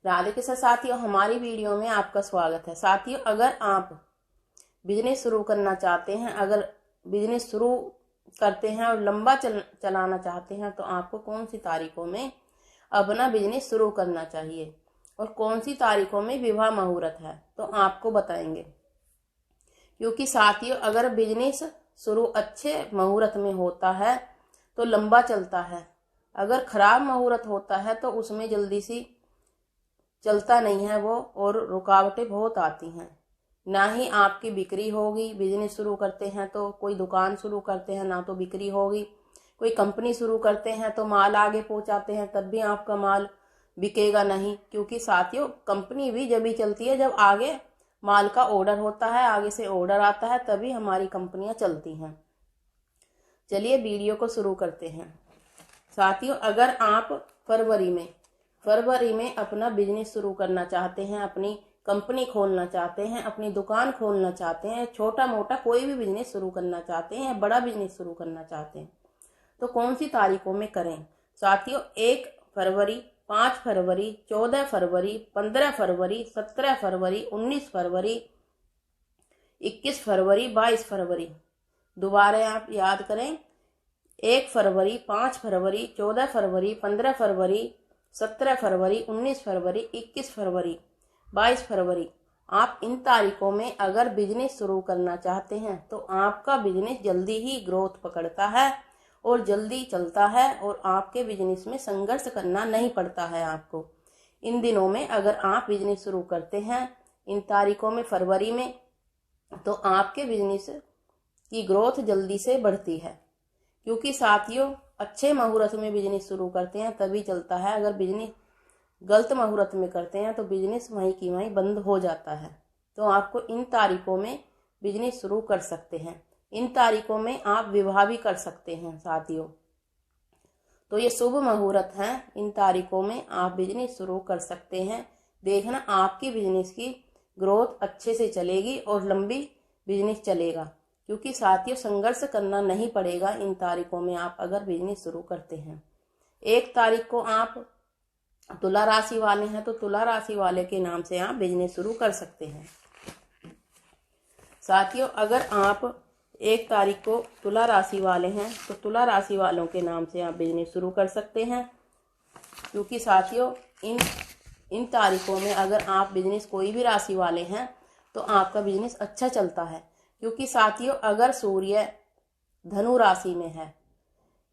राधे कृष्ण साथियों, हमारी वीडियो में आपका स्वागत है। साथियों, अगर आप बिजनेस शुरू करना चाहते हैं, अगर बिजनेस शुरू करते हैं और लंबा चलाना चाहते हैं तो आपको कौन सी तारीखों में अपना बिजनेस शुरू करना चाहिए और कौन सी तारीखों में विवाह मुहूर्त है तो आपको बताएंगे। क्योंकि साथियों, अगर बिजनेस शुरू अच्छे मुहूर्त में होता है तो लंबा चलता है, अगर खराब मुहूर्त होता है तो उसमें जल्दी सी चलता नहीं है वो और रुकावटें बहुत आती हैं। ना ही आपकी बिक्री होगी, बिजनेस शुरू करते हैं तो कोई दुकान शुरू करते हैं ना तो बिक्री होगी, कोई कंपनी शुरू करते हैं तो माल आगे पहुंचाते हैं तब भी आपका माल बिकेगा नहीं। क्योंकि साथियों, कंपनी भी जब ही चलती है जब आगे माल का ऑर्डर होता है, आगे से ऑर्डर आता है, तभी हमारी कंपनियां चलती हैं। चलिए वीडियो को शुरू करते हैं। साथियों, अगर आप फरवरी में अपना बिजनेस शुरू करना चाहते हैं, अपनी कंपनी खोलना चाहते हैं, अपनी दुकान खोलना चाहते हैं, छोटा मोटा कोई भी बिजनेस शुरू करना चाहते हैं, बड़ा बिजनेस शुरू करना चाहते हैं तो कौन सी तारीखों में करें। साथियों, 1 फरवरी, 5 फरवरी, 14 फरवरी, 15 फरवरी, 17 फरवरी, 19 फरवरी, 21 फरवरी, 22 फरवरी। दोबारा आप याद करें, 1 फरवरी, 5 फरवरी, 14 फरवरी, 15 फरवरी, 17 फरवरी, 19 फरवरी, 21 फरवरी, 22 फरवरी। आप इन तारीखों में अगर बिजनेस शुरू करना चाहते हैं तो आपका बिजनेस जल्दी ही ग्रोथ पकड़ता है और जल्दी चलता है और आपके बिजनेस में संघर्ष करना नहीं पड़ता है आपको। इन दिनों में अगर आप बिजनेस शुरू करते हैं इन तारीखों में, फरवरी में, तो आपके बिजनेस की ग्रोथ जल्दी से बढ़ती है। क्योंकि साथियों, अच्छे मुहूर्त में बिजनेस शुरू करते हैं तभी चलता है, अगर बिजनेस गलत मुहूर्त में करते हैं तो बिजनेस वहीं की वहीं बंद हो जाता है। तो आपको इन तारीखों में बिजनेस शुरू कर सकते हैं। इन तारीखों में आप विवाह भी कर सकते हैं साथियों। तो ये शुभ मुहूर्त हैं, इन तारीखों में आप बिजनेस शुरू कर सकते हैं। देखना, आपकी बिजनेस की ग्रोथ अच्छे से चलेगी और लंबी बिजनेस चलेगा। क्योंकि साथियों, संघर्ष करना नहीं पड़ेगा इन तारीखों में आप अगर बिजनेस शुरू करते हैं। 1 तारीख को आप तुला राशि वाले हैं तो तुला राशि वाले के नाम से आप बिजनेस शुरू कर सकते हैं। साथियों, अगर आप 1 तारीख को तुला राशि वाले हैं तो तुला राशि वालों के नाम से आप बिजनेस शुरू कर सकते हैं। क्योंकि साथियों, इन तारीखों में अगर आप बिजनेस कोई भी राशि वाले हैं तो आपका बिजनेस अच्छा चलता है। क्योंकि साथियों, अगर सूर्य धनु राशि में है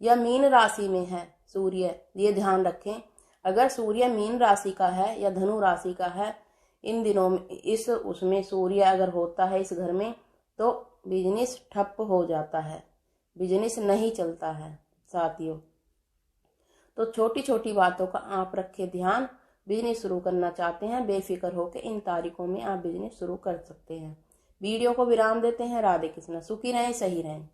या मीन राशि में है, सूर्य, ये ध्यान रखें, अगर सूर्य मीन राशि का है या धनु राशि का है, इन दिनों में उसमें सूर्य अगर होता है इस घर में तो बिजनेस ठप हो जाता है, बिजनेस नहीं चलता है साथियों। तो छोटी छोटी बातों का आप रखें ध्यान। बिजनेस शुरू करना चाहते हैं, बेफिक्र होकर इन तारीखों में आप बिजनेस शुरू कर सकते हैं। वीडियो को विराम देते हैं। राधे कृष्ण। सुखी रहें, सही रहें।